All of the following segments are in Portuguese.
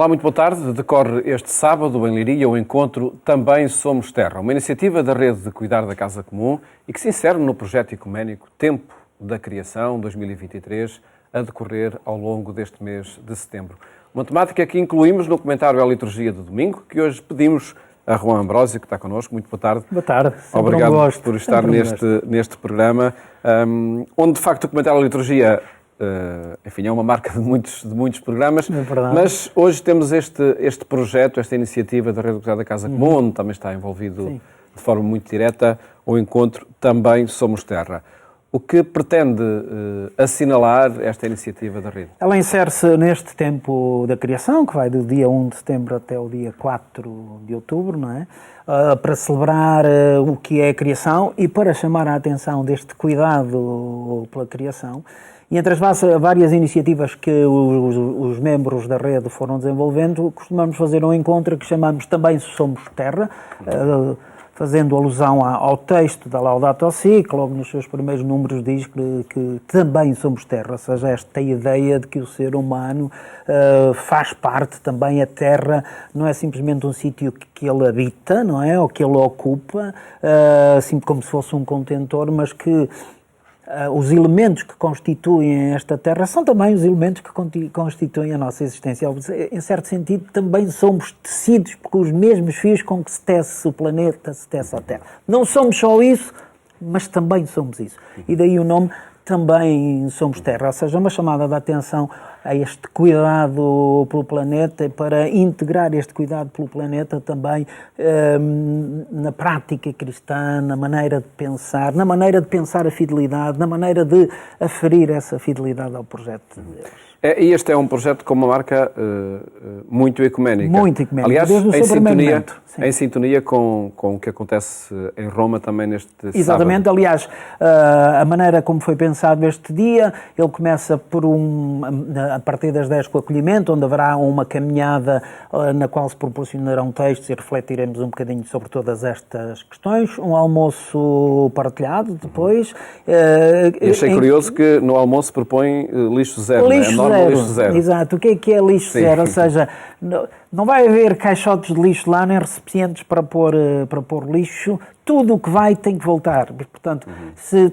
Olá, muito boa tarde. Decorre este sábado em Leiria o encontro Também Somos Terra, uma iniciativa da Rede de Cuidar da Casa Comum e que se insere no projeto ecuménico Tempo da Criação 2023, a decorrer ao longo deste mês de setembro. Uma temática que incluímos no comentário à liturgia de domingo, que hoje pedimos a Juan Ambrósio, que está connosco. Muito boa tarde. Boa tarde. Obrigado por estar neste programa, onde de facto o comentário à liturgia enfim, é uma marca de muitos programas, mas hoje temos este projeto, esta iniciativa da Rede de Cuidar da Casa Comum, onde também está envolvido de forma muito direta o encontro Também Somos Terra. O que pretende assinalar esta iniciativa da Rede? Ela insere-se neste tempo da criação, que vai do dia 1 de setembro até o dia 4 de outubro, não é? Para celebrar o que é a criação e para chamar a atenção deste cuidado pela criação. E entre as várias iniciativas que os membros da rede foram desenvolvendo, costumamos fazer um encontro que chamamos Também Somos Terra, fazendo alusão ao texto da Laudato Si, que logo nos seus primeiros números diz que também somos terra, ou seja, esta ideia de que o ser humano faz parte também, a terra não é simplesmente um sítio que ele habita, não é? Ou que ele ocupa, assim como se fosse um contentor, mas que os elementos que constituem esta terra são também os elementos que constituem a nossa existência. Em certo sentido, também somos tecidos pelos mesmos fios com que se tece o planeta, se tece a terra. Não somos só isso, mas também somos isso. E daí o nome Também Somos Terra, ou seja, uma chamada de atenção a este cuidado pelo planeta e para integrar este cuidado pelo planeta também na prática cristã, na maneira de pensar, a fidelidade, na maneira de aferir essa fidelidade ao projeto de Deus. E este é um projeto com uma marca muito ecuménica. Muito ecuménica. Aliás, em sintonia com o que acontece em Roma também neste Exatamente. sábado. Aliás, a maneira como foi pensado este dia, ele começa por a partir das 10 com o acolhimento, onde haverá uma caminhada na qual se proporcionarão textos e refletiremos um bocadinho sobre todas estas questões. Um almoço partilhado depois. E achei curioso que no almoço propõe lixo zero. Lixo zero. Exato. O que é lixo zero? Ou seja, não vai haver caixotes de lixo lá, nem recipientes para pôr lixo. Tudo o que vai tem que voltar. Portanto, se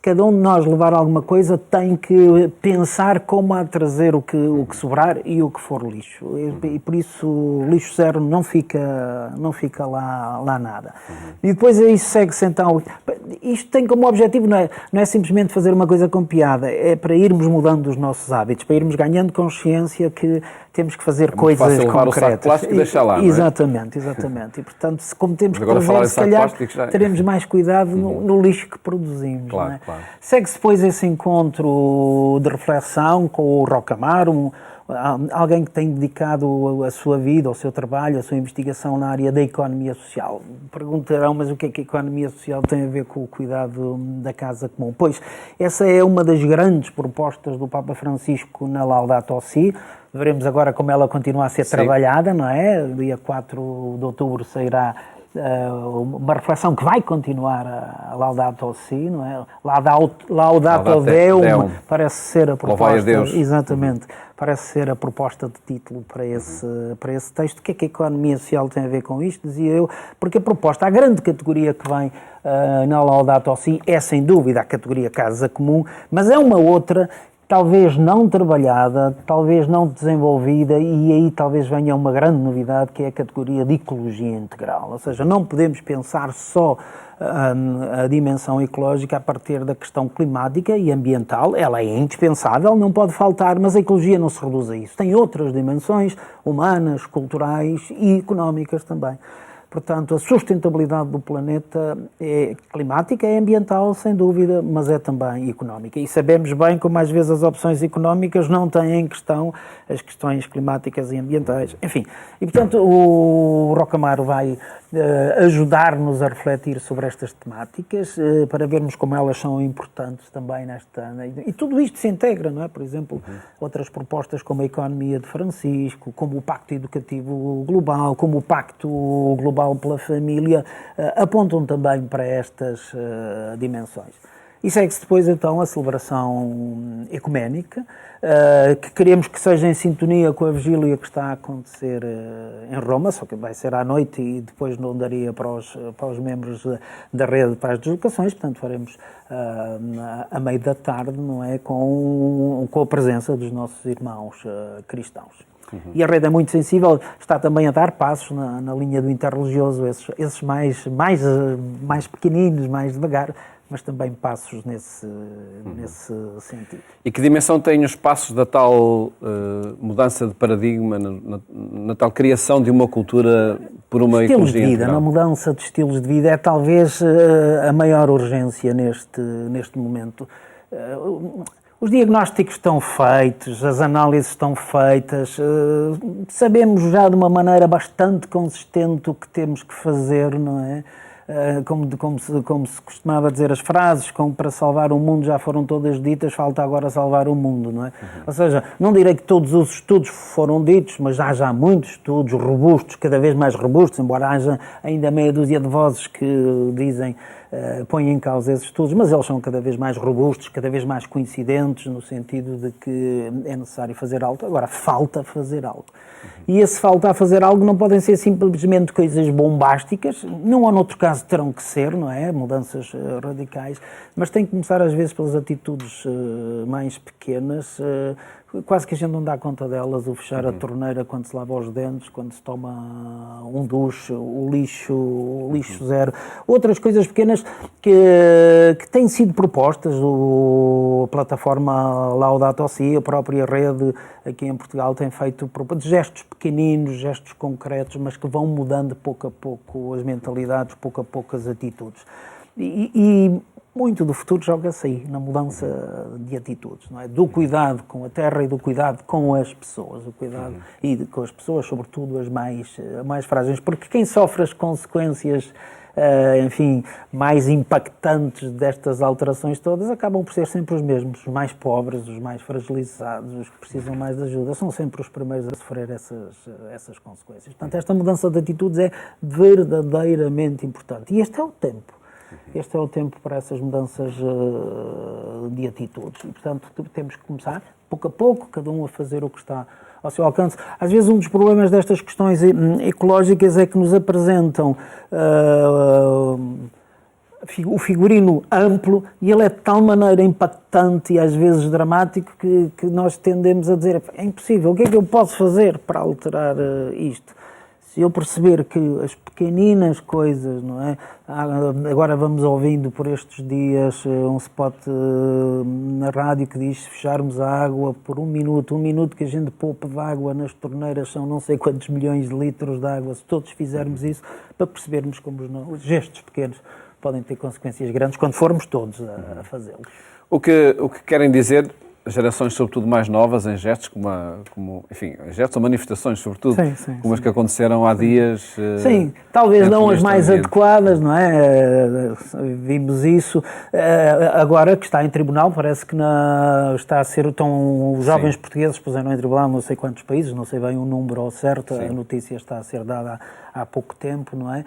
cada um de nós levar alguma coisa, tem que pensar como há de trazer o que sobrar e o que for lixo. E por isso o lixo zero não fica lá nada. E depois aí segue-se então. Isto tem como objetivo, não é simplesmente fazer uma coisa com piada, é para irmos mudando os nossos hábitos, para irmos ganhando consciência que temos que fazer coisas concretas. O saco plástico e deixar lá, não é? Exatamente. E, portanto, como temos que prever, se calhar teremos mais cuidado no lixo que produzimos. Claro, não é? Claro. Segue-se depois esse encontro de reflexão com o Rocamar, alguém que tem dedicado a sua vida, o seu trabalho, a sua investigação na área da economia social. Perguntarão, mas o que é que a economia social tem a ver com o cuidado da Casa Comum? Pois, essa é uma das grandes propostas do Papa Francisco na Laudato Si. Veremos agora como ela continua a ser trabalhada, não é? Dia 4 de outubro sairá uma reflexão que vai continuar a Laudato Si, não é? Laudato Deum parece ser a proposta. Louvai a Deus. Exatamente. Parece ser a proposta de título para esse texto. O que é que a economia social tem a ver com isto? Dizia eu, porque a proposta, a grande categoria que vem na Laudato Si é sem dúvida a categoria Casa Comum, mas é uma outra talvez não trabalhada, talvez não desenvolvida, e aí talvez venha uma grande novidade, que é a categoria de ecologia integral. Ou seja, não podemos pensar só a dimensão ecológica a partir da questão climática e ambiental. Ela é indispensável, não pode faltar, mas a ecologia não se reduz a isso. Tem outras dimensões humanas, culturais e económicas também. Portanto, a sustentabilidade do planeta é climática, é ambiental, sem dúvida, mas é também económica. E sabemos bem como às vezes as opções económicas não têm em questão as questões climáticas e ambientais. Enfim, e portanto o Rocamar vai ajudar-nos a refletir sobre estas temáticas, para vermos como elas são importantes também nesta... E tudo isto se integra, não é? Por exemplo, outras propostas como a economia de Francisco, como o Pacto Educativo Global, como o Pacto Global pela Família, apontam também para estas dimensões. E segue-se depois, então, a celebração ecuménica, que queremos que seja em sintonia com a vigília que está a acontecer em Roma, só que vai ser à noite e depois não daria para os membros da rede para as deslocações, portanto faremos a meio da tarde, não é, com a presença dos nossos irmãos cristãos. E a rede é muito sensível, está também a dar passos na linha do interreligioso, esses mais pequeninos, mais devagar, mas também passos nesse sentido. E que dimensão têm os passos da tal mudança de paradigma, na tal criação de uma cultura por uma estilos de vida, integral? na mudança de estilos de vida é talvez a maior urgência neste momento. Os diagnósticos estão feitos, as análises estão feitas, sabemos já de uma maneira bastante consistente o que temos que fazer, não é? Como se costumava dizer, as frases como para salvar o mundo já foram todas ditas, falta agora salvar o mundo, não é? Ou seja, não direi que todos os estudos foram ditos, mas há já muitos estudos robustos, cada vez mais robustos, embora haja ainda meia dúzia de vozes que dizem, põem em causa esses estudos, mas eles são cada vez mais robustos, cada vez mais coincidentes, no sentido de que é necessário fazer algo. Agora, falta fazer algo. E esse falta a fazer algo não podem ser simplesmente coisas bombásticas, num ou noutro caso terão que ser, não é? Mudanças radicais, mas tem que começar às vezes pelas atitudes mais pequenas, quase que a gente não dá conta delas, o fechar a torneira quando se lava os dentes, quando se toma um duche, o lixo zero. Outras coisas pequenas que têm sido propostas, a plataforma Laudato Si, a própria rede aqui em Portugal tem feito gestos pequeninos, gestos concretos, mas que vão mudando pouco a pouco as mentalidades, pouco a pouco as atitudes. E muito do futuro joga-se aí, na mudança de atitudes, não é? Do cuidado com a terra e do cuidado com as pessoas, o cuidado e com as pessoas, sobretudo as mais frágeis, porque quem sofre as consequências, mais impactantes destas alterações todas, acabam por ser sempre os mesmos, os mais pobres, os mais fragilizados, os que precisam mais de ajuda, são sempre os primeiros a sofrer essas consequências. Portanto, esta mudança de atitudes é verdadeiramente importante. E este é o tempo. Este é o tempo para essas mudanças de atitudes e, portanto, temos que começar, pouco a pouco, cada um a fazer o que está ao seu alcance. Às vezes um dos problemas destas questões ecológicas é que nos apresentam o figurino amplo e ele é de tal maneira impactante e às vezes dramático que nós tendemos a dizer, é impossível, o que é que eu posso fazer para alterar isto? Se eu perceber que as pequeninas coisas, não é? Agora vamos ouvindo por estes dias um spot na rádio que diz se fecharmos a água por um minuto que a gente poupa de água nas torneiras são não sei quantos milhões de litros de água, se todos fizermos isso, para percebermos como os gestos pequenos podem ter consequências grandes quando formos todos a fazê-los. O que querem dizer gerações, sobretudo mais novas, em gestos, enfim, gestos ou manifestações, sobretudo, como as que aconteceram há dias. Sim, talvez não as mais adequadas, não é? Vimos isso. Agora que está em tribunal, parece que está a ser os jovens portugueses puseram em tribunal não sei quantos países, não sei bem o número ao certo, a notícia está a ser dada há pouco tempo, não é?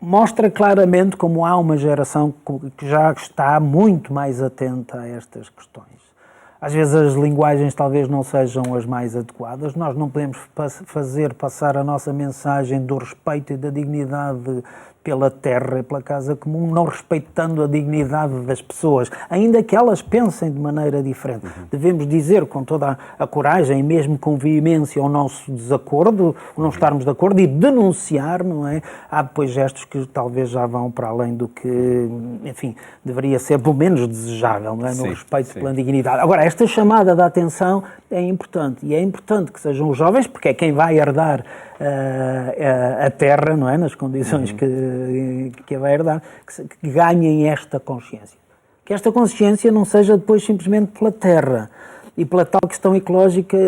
Mostra claramente como há uma geração que já está muito mais atenta a estas questões. Às vezes as linguagens talvez não sejam as mais adequadas, nós não podemos fazer passar a nossa mensagem do respeito e da dignidade pela terra e pela casa comum, não respeitando a dignidade das pessoas, ainda que elas pensem de maneira diferente. Devemos dizer com toda a coragem, mesmo com veemência, o nosso desacordo, o não estarmos de acordo e denunciar, não é? Há depois gestos que talvez já vão para além do que, enfim, deveria ser pelo menos desejável, não é? No respeito pela dignidade. Agora, esta chamada de atenção é importante, e é importante que sejam os jovens, porque é quem vai herdar a terra, não é? Nas condições que a vai herdar, que ganhem esta consciência. Que esta consciência não seja depois simplesmente pela terra e pela tal questão ecológica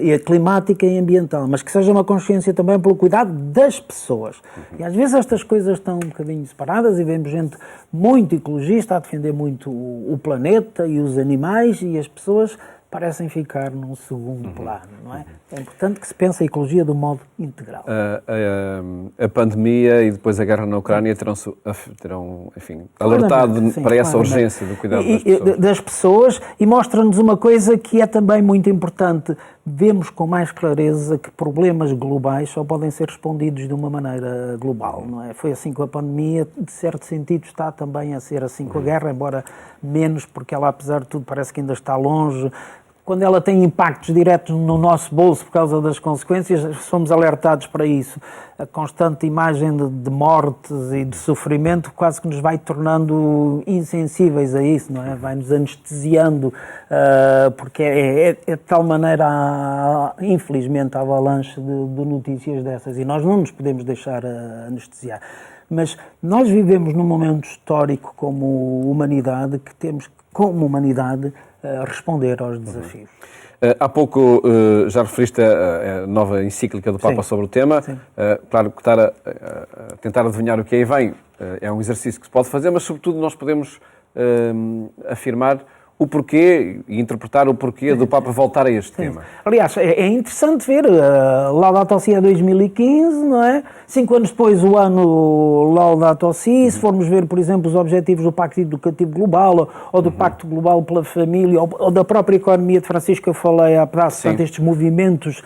e climática e ambiental, mas que seja uma consciência também pelo cuidado das pessoas. E às vezes estas coisas estão um bocadinho separadas e vemos gente muito ecologista a defender muito o planeta e os animais e as pessoas parecem ficar num segundo plano, não é? É importante que se pense a ecologia de um modo integral. A pandemia e depois a guerra na Ucrânia terão enfim, alertado para essa urgência do cuidado das pessoas. E mostra-nos uma coisa que é também muito importante. Vemos com mais clareza que problemas globais só podem ser respondidos de uma maneira global, não é? Foi assim com a pandemia, de certo sentido está também a ser assim com a guerra, embora menos, porque ela, apesar de tudo, parece que ainda está longe. Quando ela tem impactos diretos no nosso bolso por causa das consequências, somos alertados para isso. A constante imagem de mortes e de sofrimento quase que nos vai tornando insensíveis a isso, não é? Vai-nos anestesiando, porque é de tal maneira, infelizmente, a avalanche de notícias dessas, e nós não nos podemos deixar anestesiar. Mas nós vivemos num momento histórico como humanidade que temos, como humanidade, responder aos desafios. Há pouco já referiste a nova encíclica do Papa sobre o tema. Claro que estar a tentar adivinhar o que aí vem é um exercício que se pode fazer, mas sobretudo nós podemos afirmar o porquê e interpretar o porquê do Papa voltar a este tema. Aliás, é interessante ver Laudato Si é 2015, não é? 5 anos depois o ano Laudato Si, se formos ver, por exemplo, os objetivos do Pacto Educativo Global ou do Pacto Global pela Família ou da própria economia de Francisco, que eu falei há pedaços, portanto, estes movimentos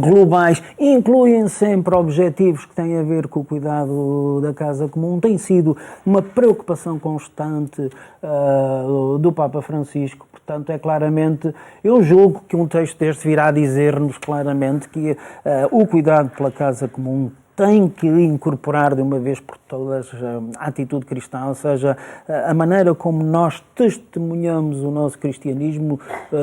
globais incluem sempre objetivos que têm a ver com o cuidado da casa comum. Tem sido uma preocupação constante do Papa Francisco, portanto, é claramente, eu julgo que um texto deste virá dizer-nos claramente que o cuidado pela casa comum tem que incorporar de uma vez por todas a atitude cristã, ou seja, a maneira como nós testemunhamos o nosso cristianismo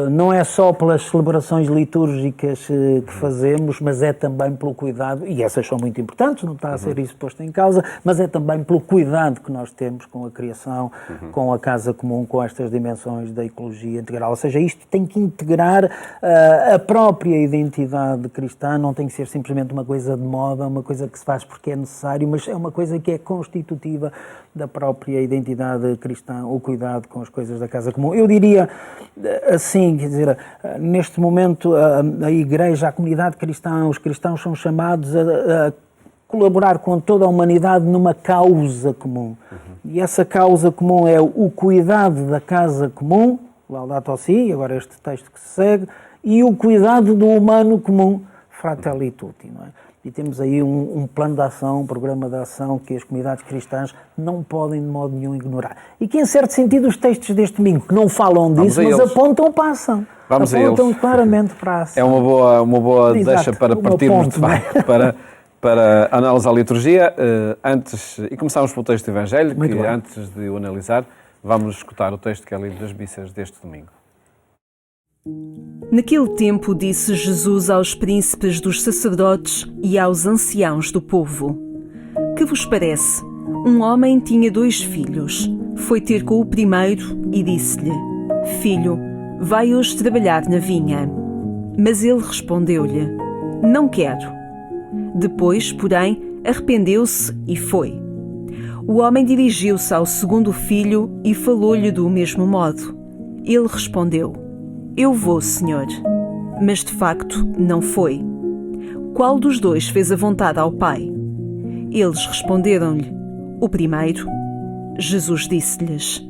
não é só pelas celebrações litúrgicas que fazemos, mas é também pelo cuidado, e essas são muito importantes, não está a ser isso posto em causa, mas é também pelo cuidado que nós temos com a criação, com a casa comum, com estas dimensões da ecologia integral, ou seja, isto tem que integrar a própria identidade cristã, não tem que ser simplesmente uma coisa de moda, uma coisa que se faz porque é necessário, mas é uma coisa que é constitutiva da própria identidade cristã, o cuidado com as coisas da casa comum. Eu diria assim, quer dizer, neste momento a Igreja, a comunidade cristã, os cristãos são chamados a colaborar com toda a humanidade numa causa comum. E essa causa comum é o cuidado da casa comum, Laudato Si, agora este texto que se segue, e o cuidado do humano comum, Fratelli Tutti, não é? E temos aí um plano de ação, um programa de ação que as comunidades cristãs não podem de modo nenhum ignorar. E que, em certo sentido, os textos deste domingo que não falam disso, mas apontam para a ação. Apontam claramente para a ação. É uma boa deixa para partirmos de facto para analisar a liturgia. E começamos pelo texto do Evangelho, que antes de o analisar, vamos escutar o texto que é lido das missas deste domingo. Naquele tempo disse Jesus aos príncipes dos sacerdotes e aos anciãos do povo: Que vos parece? Um homem tinha 2 filhos. Foi ter com o primeiro e disse-lhe: Filho, vai hoje trabalhar na vinha. Mas ele respondeu-lhe: Não quero. Depois, porém, arrependeu-se e foi. O homem dirigiu-se ao segundo filho e falou-lhe do mesmo modo. Ele respondeu: Eu vou, Senhor. Mas de facto não foi. Qual dos 2 fez a vontade ao Pai? Eles responderam-lhe: O primeiro. Jesus disse-lhes: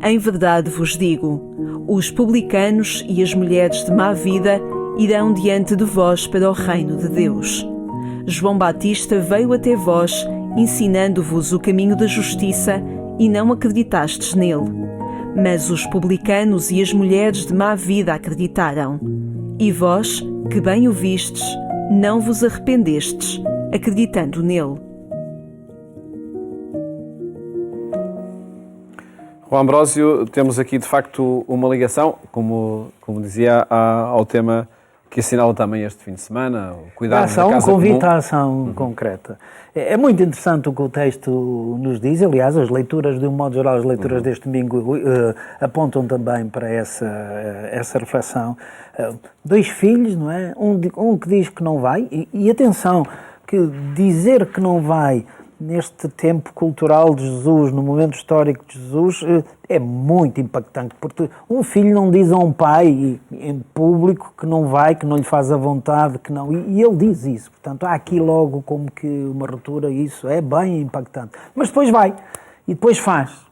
Em verdade vos digo, os publicanos e as mulheres de má vida irão diante de vós para o reino de Deus. João Batista veio até vós, ensinando-vos o caminho da justiça, e não acreditastes nele. Mas os publicanos e as mulheres de má vida acreditaram. E vós, que bem o vistes, não vos arrependestes, acreditando nele. Juan Ambrósio, temos aqui de facto uma ligação, como dizia, ao tema que assinala também este fim de semana, o cuidado da casa comum. Um convite à ação concreta. É muito interessante o que o texto nos diz, aliás, as leituras, de um modo geral, as leituras deste domingo apontam também para essa reflexão. 2 filhos, não é? Um que diz que não vai, e atenção, que dizer que não vai neste tempo cultural de Jesus, no momento histórico de Jesus, é muito impactante, porque um filho não diz a um pai em público que não vai, que não lhe faz a vontade, que não, e ele diz isso. Portanto, há aqui logo como que uma ruptura, isso é bem impactante. Mas depois vai, e depois faz.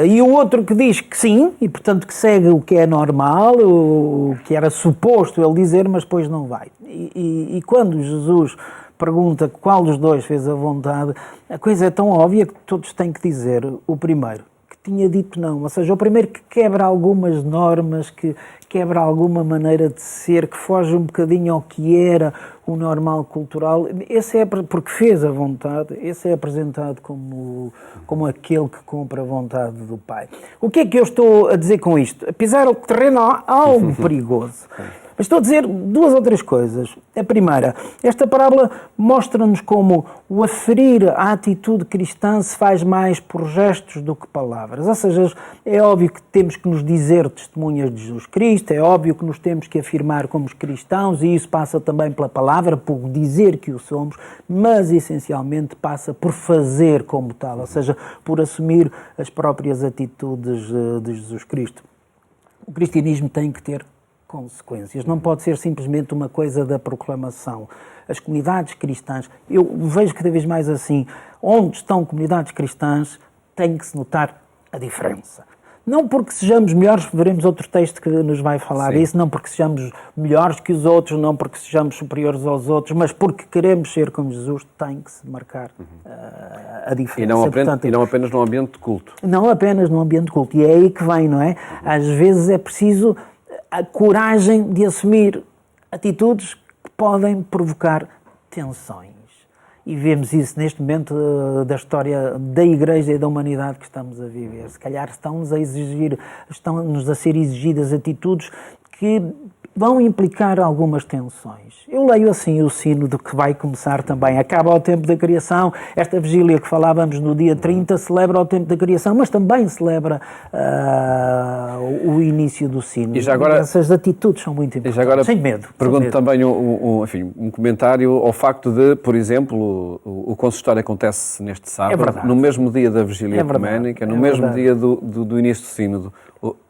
E o outro que diz que sim, e portanto que segue o que é normal, o que era suposto ele dizer, mas depois não vai. E quando Jesus pergunta qual dos dois fez a vontade, a coisa é tão óbvia que todos têm que dizer o primeiro, que tinha dito não. Ou seja, o primeiro que quebra algumas normas, que quebra alguma maneira de ser, que foge um bocadinho ao que era o normal cultural, esse é porque fez a vontade, esse é apresentado como aquele que cumpre a vontade do Pai. O que é que eu estou a dizer com isto? A pisar o terreno algo perigoso. Mas estou a dizer duas ou três coisas. A primeira, esta parábola mostra-nos como o aferir à atitude cristã se faz mais por gestos do que palavras. Ou seja, é óbvio que temos que nos dizer testemunhas de Jesus Cristo, é óbvio que nos temos que afirmar como cristãos, e isso passa também pela palavra, por dizer que o somos, mas essencialmente passa por fazer como tal, ou seja, por assumir as próprias atitudes de Jesus Cristo. O cristianismo tem que ter consequências. Não pode ser simplesmente uma coisa da proclamação. As comunidades cristãs, eu vejo cada vez mais assim, onde estão comunidades cristãs, tem que se notar a diferença. Não porque sejamos melhores, veremos outro texto que nos vai falar disso, não porque sejamos melhores que os outros, não porque sejamos superiores aos outros, mas porque queremos ser como Jesus, tem que se marcar a diferença. E não apenas num ambiente de culto. Não apenas num ambiente de culto. E é aí que vem, não é? Às vezes é preciso a coragem de assumir atitudes que podem provocar tensões. E vemos isso neste momento da história da Igreja e da humanidade que estamos a viver. Se calhar estão-nos a ser exigidas atitudes que vão implicar algumas tensões. Eu leio assim o sínodo que vai começar também. Acaba o tempo da criação. Esta vigília que falávamos no dia 30 celebra o tempo da criação, mas também celebra o início do sínodo. E já agora, essas atitudes são muito importantes. E já agora, sem medo. Pergunto também um comentário ao facto de, por exemplo, o consistório acontece neste sábado, no mesmo dia da vigília ecuménica, no mesmo dia do início do sínodo.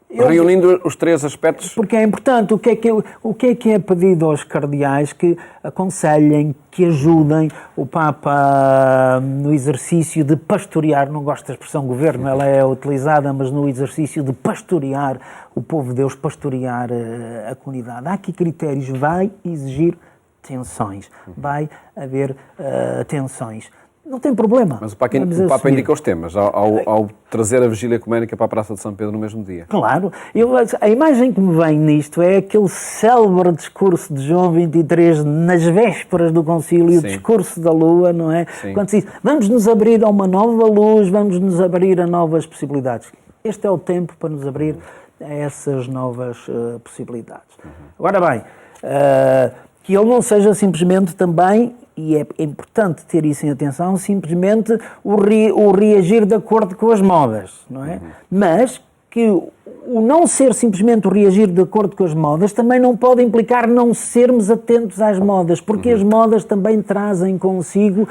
Reunindo os três aspectos. Porque é importante, o que é pedido aos cardeais? Que aconselhem, que ajudem o Papa no exercício de pastorear, não gosto da expressão governo, ela é utilizada, mas no exercício de pastorear o povo de Deus, pastorear a comunidade. Há aqui critérios, vai exigir tensões, vai haver tensões. Não tem problema. Mas o Papa indica os temas ao trazer a vigília ecuménica para a Praça de São Pedro no mesmo dia. Claro. A imagem que me vem nisto é aquele célebre discurso de João 23 nas vésperas do concílio, o discurso da Lua, não é? Sim. Quando se diz, vamos nos abrir a uma nova luz, vamos nos abrir a novas possibilidades. Este é o tempo para nos abrir a essas novas possibilidades. Agora bem, que ele não seja simplesmente também, e é importante ter isso em atenção, simplesmente o reagir de acordo com as modas, não é? Mas que o não ser simplesmente o reagir de acordo com as modas também não pode implicar não sermos atentos às modas, porque as modas também trazem consigo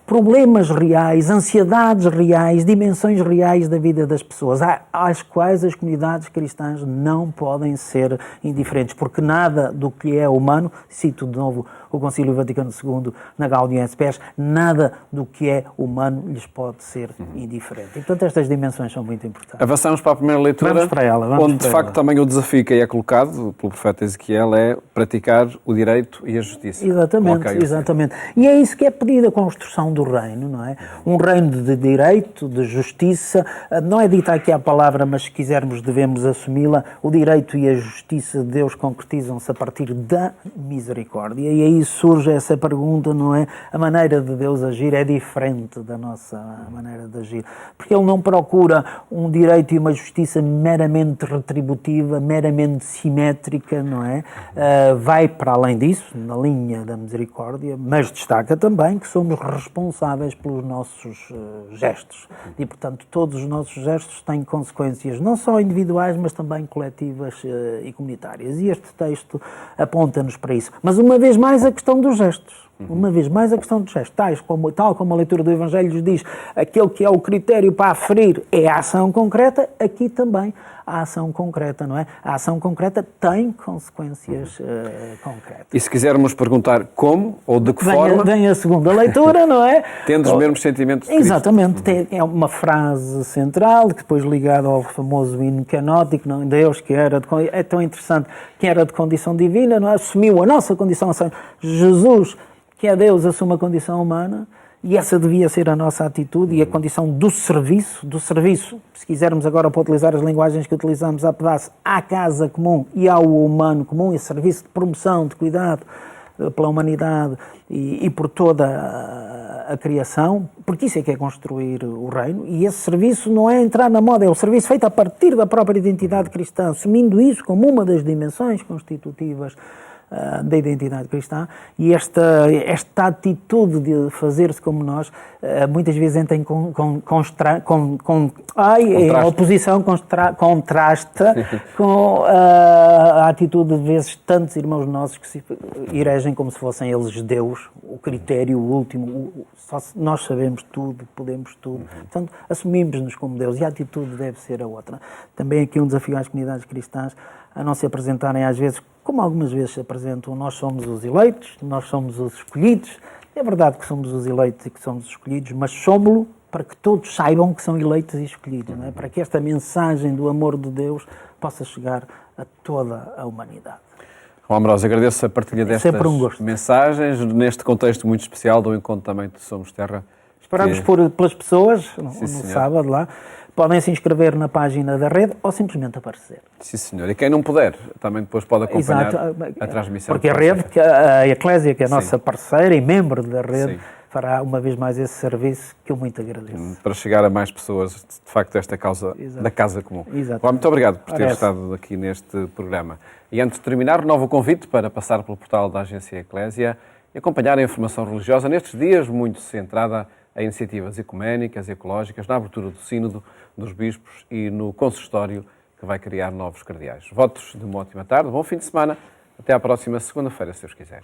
problemas reais, ansiedades reais, dimensões reais da vida das pessoas, às quais as comunidades cristãs não podem ser indiferentes, porque nada do que é humano, cito de novo o Concílio Vaticano II na Gaudium et Spes, nada do que é humano lhes pode ser indiferente. E, portanto, estas dimensões são muito importantes. Avançamos para a primeira leitura, vamos para ela, onde de facto também o desafio que aí é colocado pelo profeta Ezequiel é praticar o direito e a justiça. Exatamente. E é isso que é pedido, a construção do reino, não é? Um reino de direito, de justiça, não é dita aqui a palavra, mas se quisermos devemos assumi-la, o direito e a justiça de Deus concretizam-se a partir da misericórdia. E aí surge essa pergunta, não é? A maneira de Deus agir é diferente da nossa maneira de agir. Porque Ele não procura um direito e uma justiça meramente retributiva, meramente simétrica, não é? Vai para além disso, na linha da misericórdia, mas destaca também que somos responsáveis pelos nossos gestos. E, portanto, todos os nossos gestos têm consequências, não só individuais, mas também coletivas e comunitárias. E este texto aponta-nos para isso. Mas, uma vez mais, a questão dos gestos. Uma vez mais, a questão dos gestos, tal como a leitura do Evangelho nos diz, aquele que é o critério para aferir é a ação concreta, aqui também a ação concreta, não é? A ação concreta tem consequências concretas. E se quisermos perguntar como ou de que forma... Vem a segunda leitura, não é? Tendo os mesmos sentimentos de Cristo. Exatamente. É uma frase central, que depois ligada ao famoso hino canótico, não? Deus, que é tão interessante, que era de condição divina, não é? Assumiu a nossa condição, Jesus, que é Deus, assume a condição humana, e essa devia ser a nossa atitude e a condição do serviço, se quisermos agora para utilizar as linguagens que utilizamos a pedaço, à casa comum e ao humano comum, esse serviço de promoção, de cuidado pela humanidade e por toda a criação, porque isso é que é construir o reino, e esse serviço não é entrar na moda, é o serviço feito a partir da própria identidade cristã, assumindo isso como uma das dimensões constitutivas da identidade cristã, e esta atitude de fazer-se como nós muitas vezes entra em oposição, contrasta com a atitude de vezes tantos irmãos nossos que se erigem como se fossem eles Deus, o critério último, nós sabemos tudo, podemos tudo, portanto assumimos-nos como Deus, e a atitude deve ser a outra. Também aqui um desafio às comunidades cristãs a não se apresentarem às vezes como algumas vezes se apresentam, nós somos os eleitos, nós somos os escolhidos. É verdade que somos os eleitos e que somos os escolhidos, mas somos-lo para que todos saibam que são eleitos e escolhidos, não é? Para que esta mensagem do amor de Deus possa chegar a toda a humanidade. João Ambrosio, agradeço a partilha destas mensagens, neste contexto muito especial do encontro também de Somos Terra. Esperamos pelas pessoas, no sábado lá. Podem se inscrever na página da rede ou simplesmente aparecer. Sim, senhor. E quem não puder, também depois pode acompanhar a transmissão. Porque a rede, a Eclésia, que é a nossa parceira e membro da rede, fará uma vez mais esse serviço que eu muito agradeço. Para chegar a mais pessoas, de facto, esta causa da Casa Comum. Muito obrigado por ter estado aqui neste programa. E antes de terminar, renovo o convite para passar pelo portal da Agência Eclésia e acompanhar a informação religiosa nestes dias muito centrada a iniciativas ecuménicas e ecológicas, na abertura do Sínodo dos Bispos e no consistório que vai criar novos cardeais. Votos de uma ótima tarde, bom fim de semana, até à próxima segunda-feira, se Deus quiser.